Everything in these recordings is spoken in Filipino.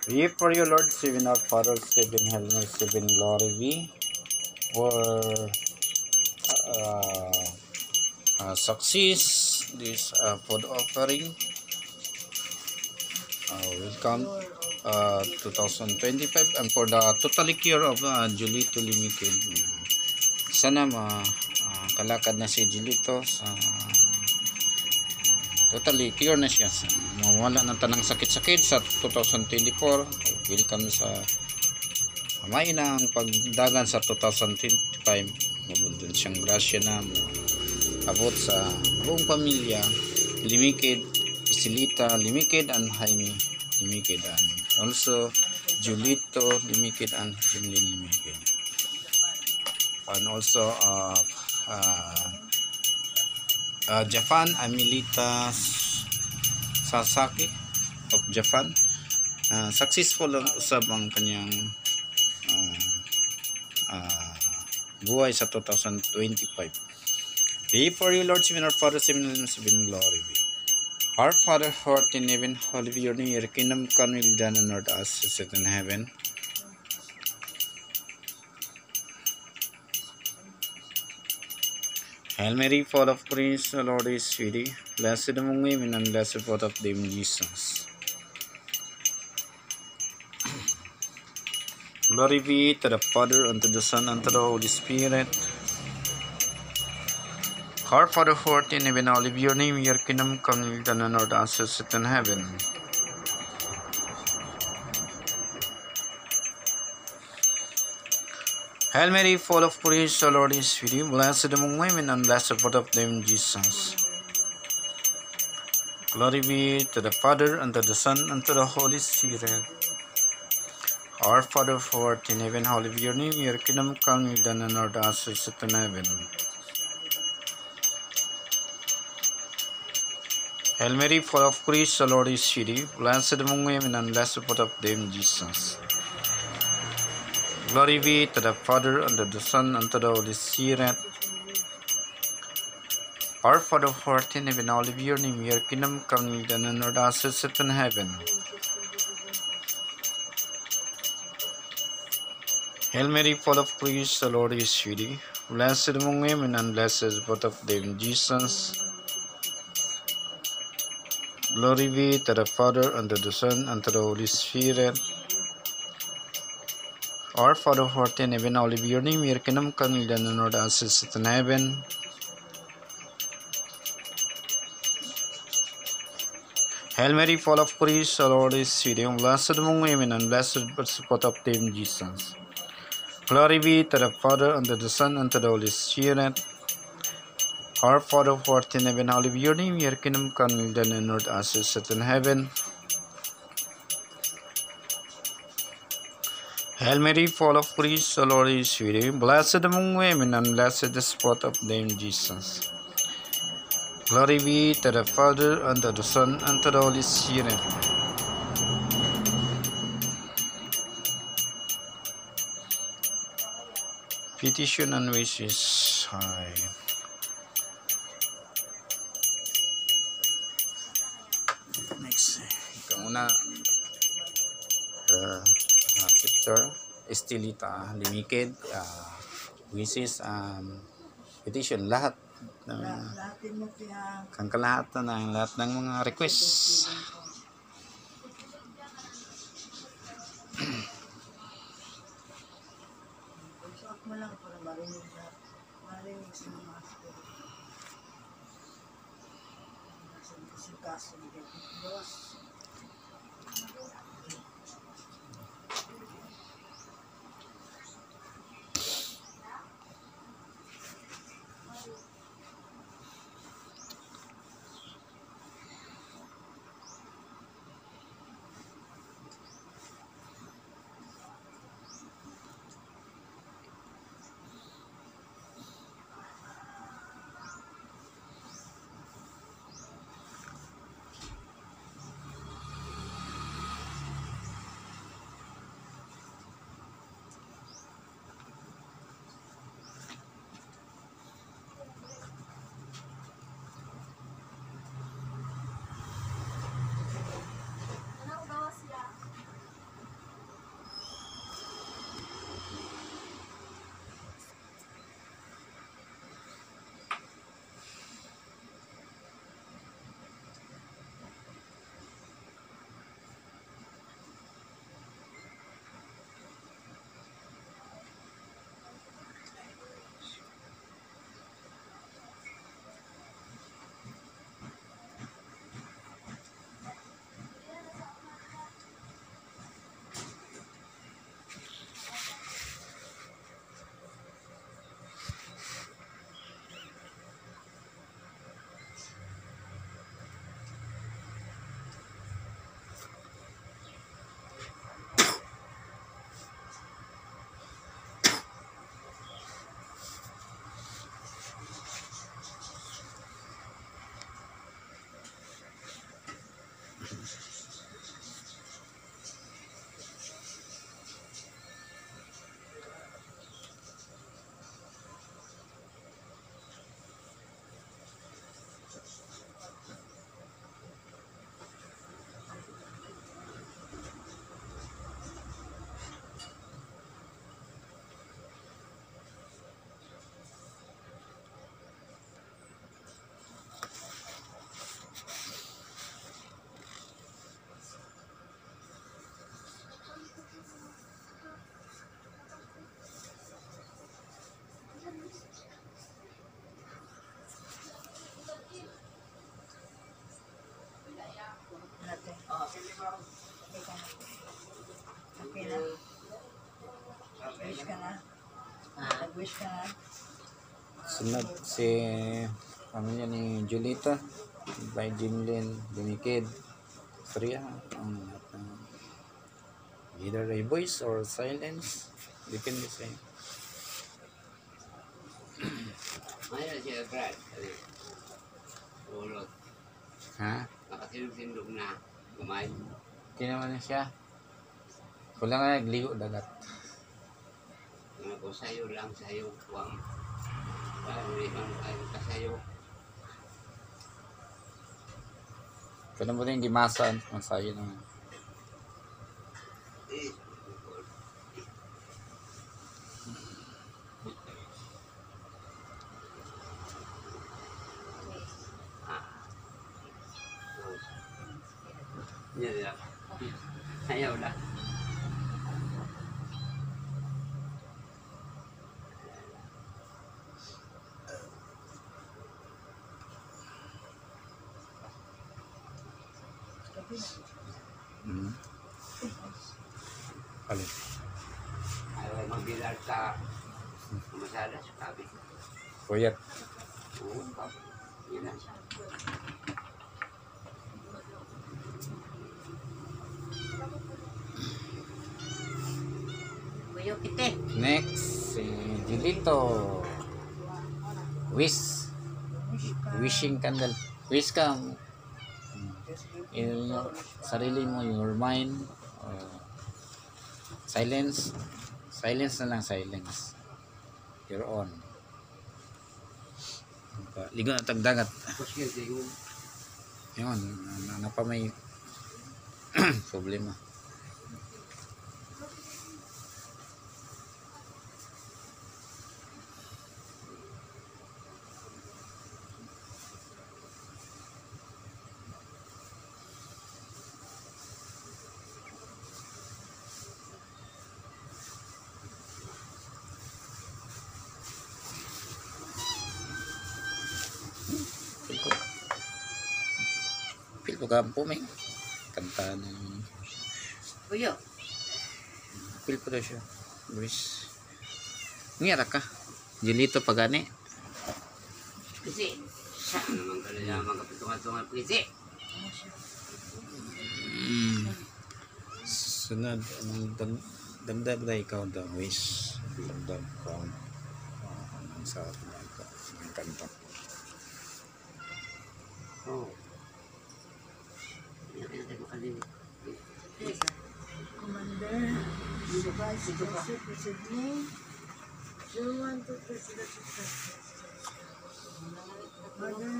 We for you, Lord, 7 Our Father, 7 Hail Mary, 7 Glory be, for uh, success this food offering. Welcome 2025 and for the total cure of Julito Limited. Sana kalakad na si Julito sa totally cure na siya. Mawala na tanang sakit-sakit sa 2024. Welcome sa may na ang pagdagan sa 2025. Mabundon siyang grasya na abot sa buong pamilya. Limited, Isilita Limited and Jaime Limited and also Julito Limited and Jimlin Limited. And also Japan, Amilita Sasaki of Japan. Successful lang usab ang kanyang buhay sa 2025. Pray for you, Lord, seven our Father, seven glory be. Our Father, who art in heaven, hallowed be your name. Your kingdom come, will be done on earth as it is in heaven. Hail Mary, full of grace, the Lord is with thee. Blessed among women, and blessed fruit of thy womb, Jesus. Glory be to the Father, and to the Son, and to the Holy Spirit. Our Father, who art in heaven, hallowed be your name. Your kingdom come, will be done on earth as it is in heaven. Hail Mary, full of grace, the Lord is with you. Blessed among women, and blessed fruit of thy womb, Jesus. Glory be to the Father, and to the Son, and to the Holy Spirit. Our Father, who art in heaven, hallowed be your name. Your kingdom come, will be done on earth as it is in heaven. Hail Mary, full of grace, the Lord is with you. Blessed among women, and blessed fruit of thy womb, Jesus. Glory be to the Father, and to the Son, and to the Holy Spirit. Our Father, who art in heaven, hallowed be your name. Your kingdom come, will be done on earth as it is in heaven. Hail Mary, full of grace, the Lord is with you. Blessed among women, and blessed is the fruit of thy womb, Jesus. Glory be to the Father, and to the Son, and to the Holy Spirit. Our Father, who art in heaven, hallowed be your name. Your kingdom come, will be done on earth as it is in heaven. Hail Mary, full of grace, the Lord is with you. Blessed among women, and blessed is the fruit of thy womb, Jesus. Glory be to the Father, and to the Son, and to the Holy Spirit. Our Father, who art in heaven, hallowed be your name. Your kingdom come, will be done on earth as it is in heaven. Hail Mary, full of grace, the Lord is with you. Blessed among women, and blessed is the fruit of thy womb, Jesus. Glory be to the Father, and to the Son, and to the Holy Spirit. Petition and wishes. Next, ikaw muna. Sister Estelita Limited, wishes, petition, lahat kang kalahatan ng lahat ng mga requests. Mag-wish ka. Sunod si pamilya ni Julita by Jinlin Dumikid. Storya either a voice or silence, depende sa iyo. Mayroon siya, Brad. Ulot. Ha? Nakasilog-sindog na. Gumay. Okay naman na siya. Kulang na nagligo dagat. Mga ko sayo lang, sayo. Huwag. Hindi man kayo kasayo. Kaya mo rin gimasan, masayo naman. Yan lang. Ayaw na. Alin? Ayaw magbilar sa masada sa kabi. Kuyat. Oo, kabi. Yan lang. Kuyo kite. Next, si Julito. Wishing candle. Wish ka. Yung sarili mo, your mind. Silence. Silence na lang, silence. You're on. Ligo na tagdagat. Tapos yun, siguro. Yun, ano pa may problema. Feel ko kampo may kanta ng Kuyo. feel ko daw siya. Wish. Ngiyara ka. Julito pagani. Kasi, siya naman ka nila mga kapitungan-tungan. Kasi, Sunod, anong damdam na ikaw daw, wish. Damdam ko ang sa mga kanta. oh. Yan kaya tayo makalili. Commander, Vice Joseph President, 0123 Mother,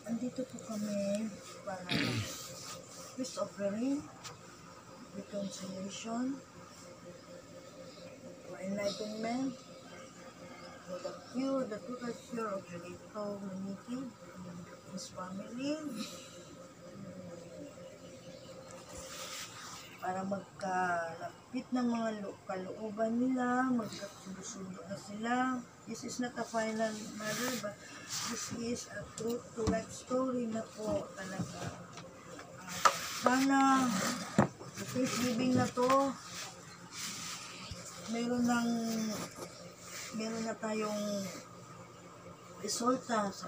andito po kami para peace offering, reconciliation, for enlightenment, for the cure, the total cure of Julito Maniki, his family, para magkalapit ng mga kalooban nila, magkasundo na sila. This is not a final matter, but this is a truth to life story na po talaga. Sana, sa Thanksgiving na to, meron na tayong resulta sa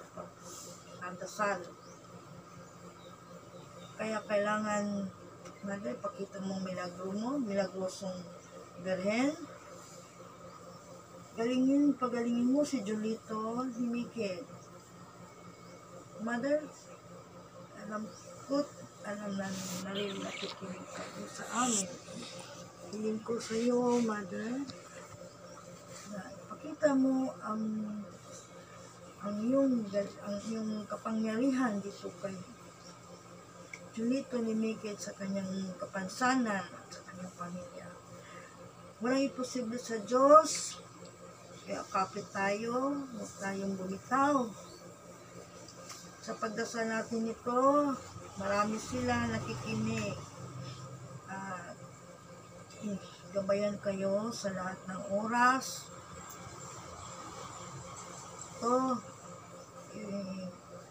pagdasal. Kaya kailangan Mother, pakita mong milagro mo, milagrosong Berhen. Pagalingin mo si Julito Himikid. Mother, alam na rin nakikinig ka po sa amin. Hiling ko sa iyo, Mother, na pakita mo ang iyong kapangyarihan dito kay Julito Nimikid sa kanyang kapansanan at sa kanyang pamilya. Walang imposible sa Diyos, kaya kapit tayo, huwag tayong bumitaw. Sa pagdasal natin ito, marami sila nakikinig. At gabayan kayo sa lahat ng oras. Ito,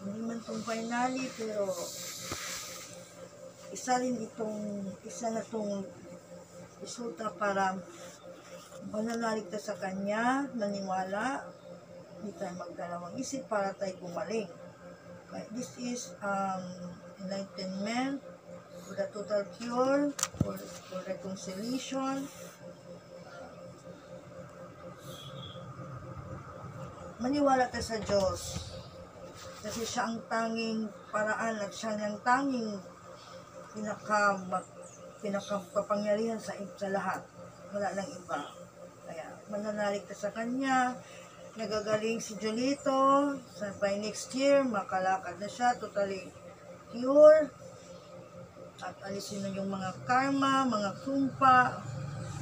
hindi man itong finally, pero isa na itong resulta para Mananalig tayo sa Kanya, maniwala, hindi tayo magdalawang isip para tayo gumaling. Kaya this is enlightenment for the total cure, for reconciliation. Maniwala tayo sa Diyos. Kasi siya ang tanging paraan at siya ang tanging pinakapapangyarihan sa lahat. Wala lang iba. Kaya mananalig tayo sa Kanya. Nagagaling si Julito. By next year, makalakad na siya. Totally cure. At alisin na yung mga karma, mga sumpa.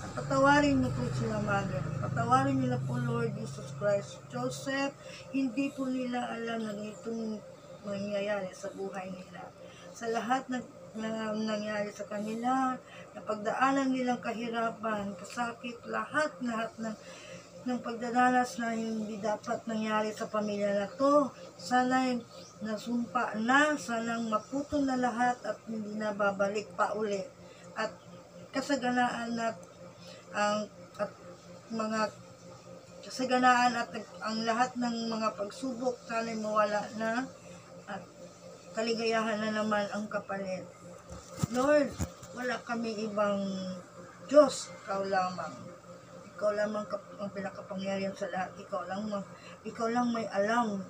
At patawarin niyo po sila, Mother. Patawarin niyo na po, Lord Jesus Christ. Joseph, hindi po nila alam na itong mangyayari sa buhay nila. Sa lahat na nangyari sa kanila, na pagdaanan nilang kahirapan, kasakit, lahat ng pagdadanas na hindi dapat nangyari sa pamilya na to, sana'y nasumpa na, sanang maputo na lahat at hindi na babalik pa uli. At kasaganaan at ang lahat ng mga pagsubok sana'y mawala na at kaligayahan na naman ang kapalit. Lord, wala kami ibang Diyos, Ikaw lamang. Ikaw lamang ang pinakapangyarihan sa lahat. Ikaw lang may alam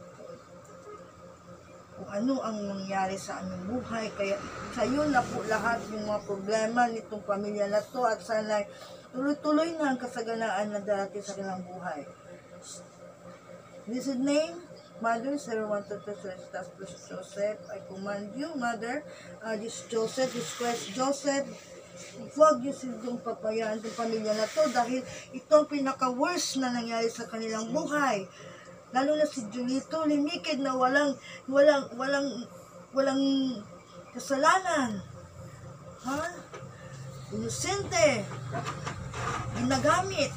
kung ano ang nangyari sa aming buhay. Kaya sa iyo na po lahat yung mga problema nitong pamilya na to at sana tuloy-tuloy na ang kasaganaan na darating sa kanilang buhay. Blessed name, Mother, 0122 Joseph, I command you, Mother, this Joseph, this Christ Joseph, huwag niyo silang papayaan itong pamilya na to dahil ito ang pinaka-worst na nangyari sa kanilang buhay. Lalo na si Julito, limikid na walang kasalanan. Ha? Inosente. Ginagamit.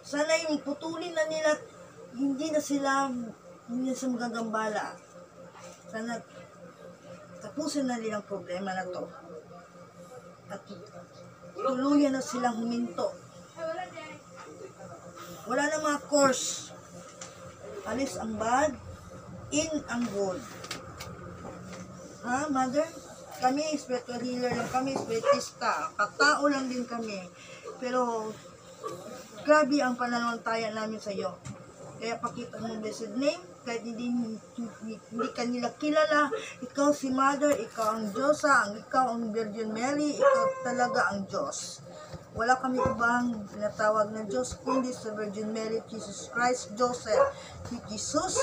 Sana yung putulin na nila, hindi na sila magagambala. Sana tapusin na nilang problema na to. At tuluyan na silang huminto. Wala na mga course. Alis ang bad, in ang good. Ha, Mother? Kami, spiritual healer lang kami, spiritista. Katao lang din kami. Pero, grabe ang pananampalataya namin sa iyo. Kaya pakita mo blessed name, kahit hindi ka nila kilala, ikaw si Mother, ikaw ang Diyosa, ikaw ang Virgin Mary, ikaw talaga ang Diyos. Wala kami ibang tinatawag na Diyos, kundi sa Virgin Mary, Jesus Christ, Joseph, si Jesus.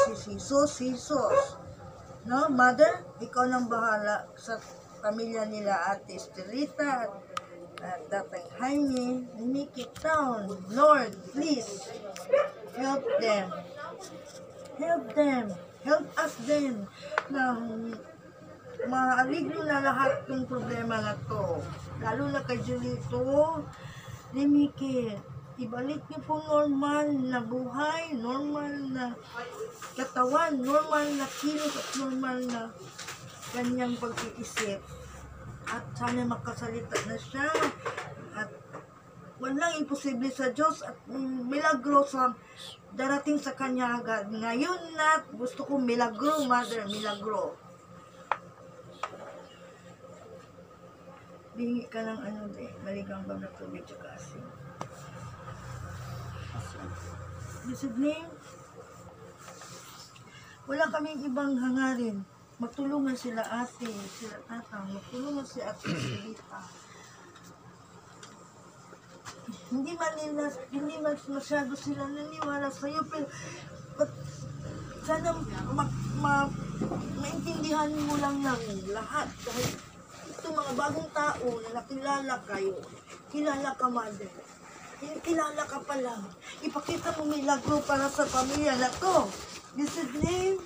No, Mother, ikaw nang bahala sa pamilya nila Ate Estelita at Tatay Jaime. Make it down. Lord, please, help them. Help them. Help us then na maaligno na lahat ng problema na to. Lalo na kay Julito, limikit. Ibalik niyo po normal na buhay, normal na katawan, normal na kilos at normal na kanyang pag-iisip. At sana makasalita na siya. At walang imposible sa Diyos at milagro sa darating sa kanya agad. Ngayon na gusto ko milagro, Mother, milagro. Bingi ka ng maligang bang na tubig tsaka asin. Blessed name, wala kaming ibang hangarin. Magtulungan sila ate, sila tatang, magtulungan si Ate Estelita. Hindi man masyado sila naniwala sa iyo, pero sana maintindihan mo lang ng lahat. Dahil ito mga bagong tao na nakilala kayo, kilala ka, Mother. Kilala ka pa lang. Ipakita mo milagro para sa pamilya na to. Blessed name,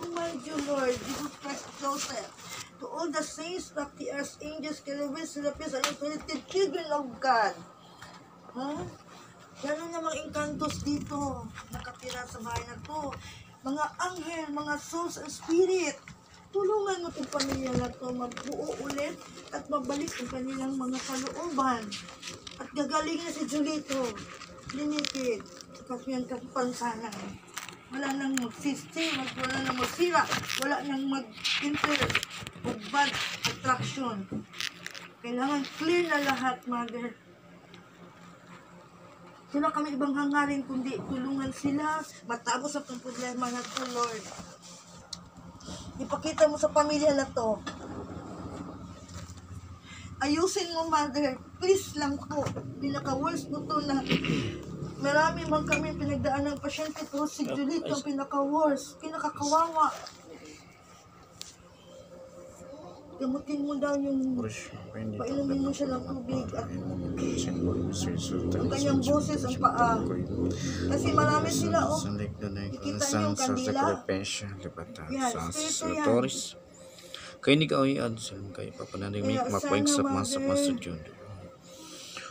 command you, Lord, Jesus Christ Joseph, to all the saints, the earth, angels, cherubims, seraphims, and infinite children of God. Gano'n na mga engkantos dito, nakatira sa bahay na to. Mga anghel, mga souls and spirit, tulungan mo itong pamilya na to magbuo ulit at mabalik ang kanilang mga kalooban. At gagaling na si Julito. Limited. Sa kanyang kapansanan. Wala nang mag-system, wala nang magsira, wala nang mag-inter o bad attraction. Kailangan clear na lahat, Mother. Sila kami ibang hangarin kundi tulungan sila matapos ang problema na to, Lord. Ipakita mo sa pamilya na to. Ayusin mo, Mother. Please lang po. Pinaka-worst mo to na marami man kami pinagdaan ng pasyente pero si Julito ang pinaka-worst, pinaka-kawawa. Gamutin mo daw yung painumin mo siya ng tubig at ang kanyang boses ang paa. Kasi marami sila, oh. Ikita niyo yung kandila. Yan, spirito yan. Kaya ni ka ay adsan kay papananimik makwaig sa masa June.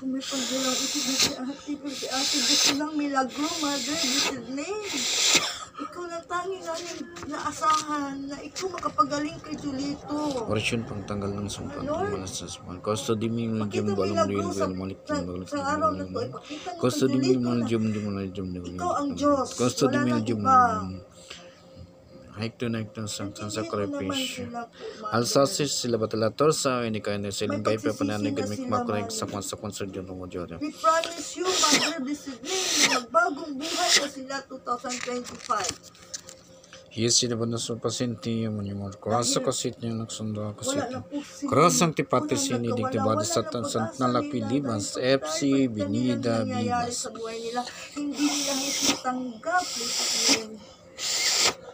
Kung may pagdalang isip na si ate, pero si ate gusto lang milagro, Mother, blessed name. Ikaw lang tanging namin naasahan na ikaw makapagaling kay Julito. Operasyon pang tanggal ng sumpa ng malasas man. Kosto di mi Pakita jum mo balong milagro real balik sa araw na to. Ipakita mo Kosto kay di mi Julito mal na jum di mal jum di ikaw ang Diyos. Kosto di Wala mi nang jum iba. hike to sa Intindihin mo naman sakripisyo. sila po, Mother. Alsasis sila batalator sa ini kay na siling kay pagsisisi papananimik na sila, makwaig Mother. sa konsert June mo Jore. We promise you, Mother, blessed name, na magbagong buhay na sila 2025. Yes, sila ba na sa pasyente yung mga kurasa kasit niya nagsunda kasit. Wala na po sila. Kurasang tipati Walang sini nagkawala, digtibado wala sa na tansan pag-asa na lapi nila Libas, dahil FC, kahit Binida, kanilang nangyayari Bibas. sa buhay nila, hindi nila tanggap, blessed name.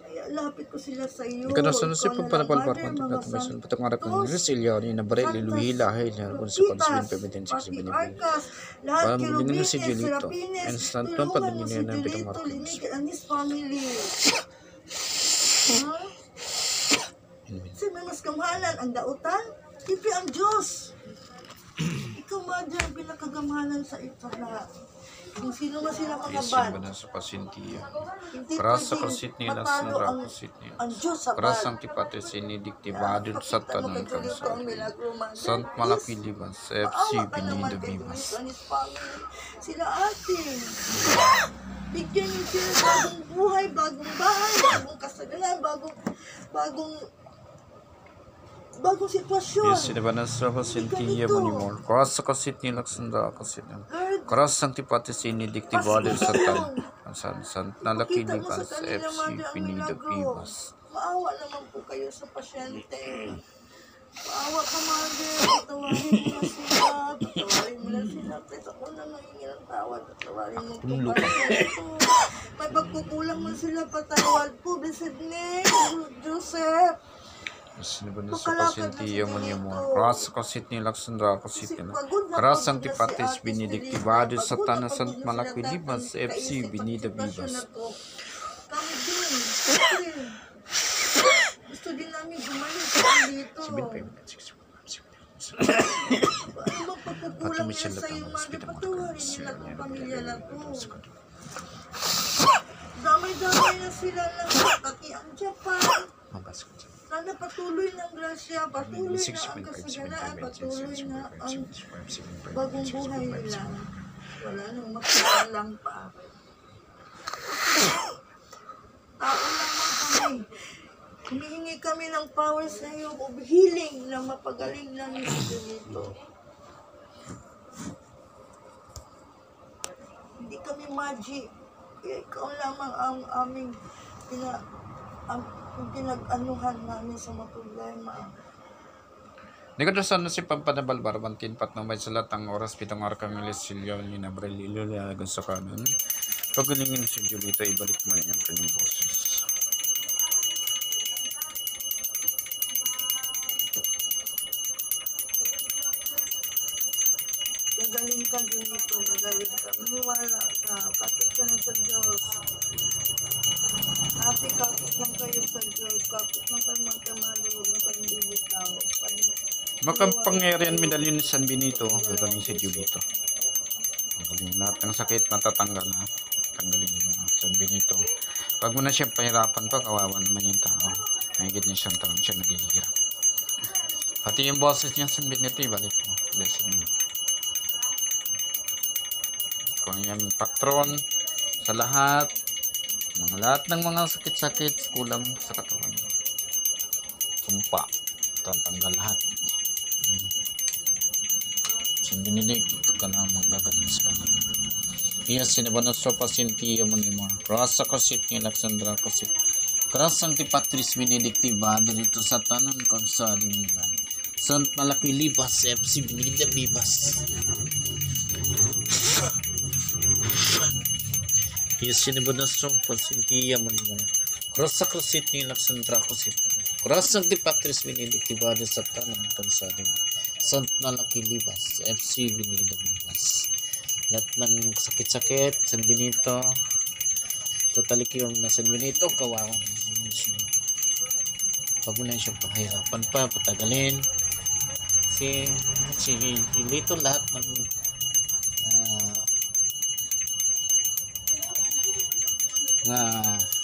Kaya lapit ko sila sa iyo. Ikaw na sa nasi Ikaw na lang, pagpalapalpar Mother, man mga patong santos, patong arap ng Resilio ni na baril iluhila hay na kung sa pagsabihin pemitin sa pati binibig. Arcas, lahat Para Kerubines, magiging si Julito. Serapines, And sa tulungan mo pagdating si niya ng pitong Julito, Arcas. Limikit and his family. Ha? Kasi may mas kamahalan ang dautan, tipi ang Diyos. Ikaw, Mother, ang pinakagamhanan sa lahat. Kung sino man sila mga Yes, bad, ba na sa pasyente. hindi Kurasa pwedeng kasit nila sa matalo ang, kasit niya. ang Diyos sa bad. Kurasang tipati sini diktibado sa tanang kansa. Sant Malaki Libas, FC, Binida, Bibas. Sila atin. Bigyan niyo sila bagong buhay, bagong bahay, bagong kasagalan, bagong sitwasyon. Yes, sila ba na sa pasyente mo ni Mor. Kurasa kasit nila sa kasit niya. Lord, Kurasang tipati sini diktibado sa tanang Sant Malaki pakita mo sa Libas, kanila, FC, Mother, ang Binida, milagro. Bibas. Maawa naman po kayo sa pasyente. Maawa ka, Mother. Patawarin mo na sila. Patawarin mo na sila. Pero ako na nangingi ng tawad. Patawarin mo po pasyente. May pagkukulang man sila. Patawad po. Blessed name, Joseph. Sino ba na sa pasyente yung mga mo? Kurasa kasit nila sa kasit nila. Kurasang tipatis binidiktibado sa tanang Sant Malaki Libas, FC, Binida, Bibas. Kami din. Siyempre. Gusto din namin gumaling sa dito. Ano bang pagkukulang niya sa iyo, Mother? Patawarin niyo na itong pamilya na to. Damay-damay na sila lahat. Pati ang Japan. Sana patuloy ng grasya, patuloy na ang kasaganaan, patuloy na ang bagong buhay nila. Wala nang makialam pa. Tao lamang kami. Humihingi kami ng power sa iyo of healing na mapagaling lang dito. Hindi kami magic. Kaya ikaw lamang ang aming pinag-anuhan namin sa mga problema. Nagadasan na si Pampanabalbar, bantinpat na may salat ang oras, pitong arkang Lesilio, ni Nabrel ilulagan sa kanan. Pagulingin si Julito, ibalik mo na yung kanyang boses. Gagaling ka din ito, gagaling ka. Maniwala ka, kapit ka na sa Diyos. Ate, kapit lang kayo sa Diyos. Kapit lang kayo magkamalo, huwag na kayong bibitaw. Makapangyarihan medalyon ni San Benito, gagaling si Julito. Magaling lahat ng sakit matatanggal na. Tanggalin yung San Benito. Pag mo na siya pahirapan pa, kawawa naman yung tao. Mahigit na isang taon siya naghihirap. Pati yung boses niya sa binito, balik mo. Blessing mo. Kung yung patron sa lahat ng mga sakit-sakit, kulang sa katawan. Sumpa. Tatanggal lahat. Sing binilig, ito ka na magagaling sa kanila. Iya sinabanan sa pasintiya mo ni Mar. Rasa kasit ni Alexandra kasit. Kerasang ti Patris Benedictiva dito sa tanan konsaliman. Sant malaki libas FC binigyan libas. Iya sinabanan sa pasintiya mo ni Mar. Rasa kasit ni Alexandra kasit. Kerasang ti Patris Benedictiva dito sa tanan konsaliman. Sant malaki libas FC binigyan libas. Lahat ng sakit-sakit San Benito tatalikiwang na San Benito kawawan pag mo na siyang pahirapan pa patagalin si Lito lahat ng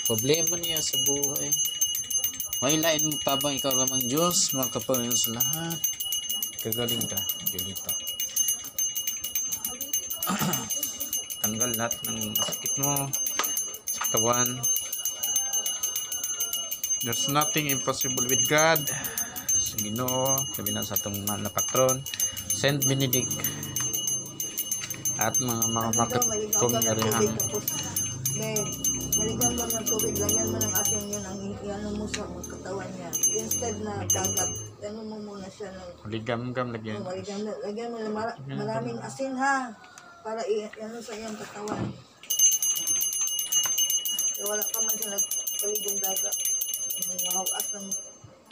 problema niya sa buhay mailain mo tabang ikaw ramang Diyos makapanginoon sa lahat kagaling ka Julito. Tanggal lahat ng sakit mo sa katawan. There's nothing impossible with God. Sa Ginoo, sabi na sa atong mahal na patron, Saint Benedict at mga makatungarihan. Maligan mo ng tubig, lagyan mo ng asin yun, ang iano mo sa katawan niya. Instead na dagat, ano mo muna siya ng... Maligam-gam lagyan. Lagyan mo ng maraming asin ha, para i-ano sa iyong katawan. So, wala pa man siya nagkaligong dagat. Mahawas ng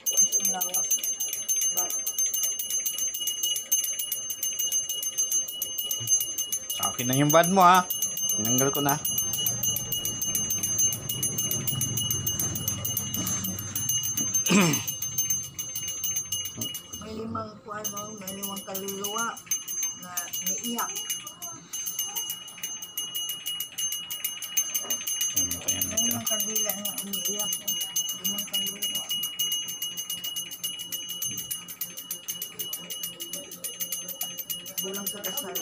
kung lawas. But, sa akin na yung bad mo ha. Tinanggal ko na. may limang kaluluwa na niiyak. May limang kandila na umiiyak. Limang kaluluwa. Bulang sa dasal.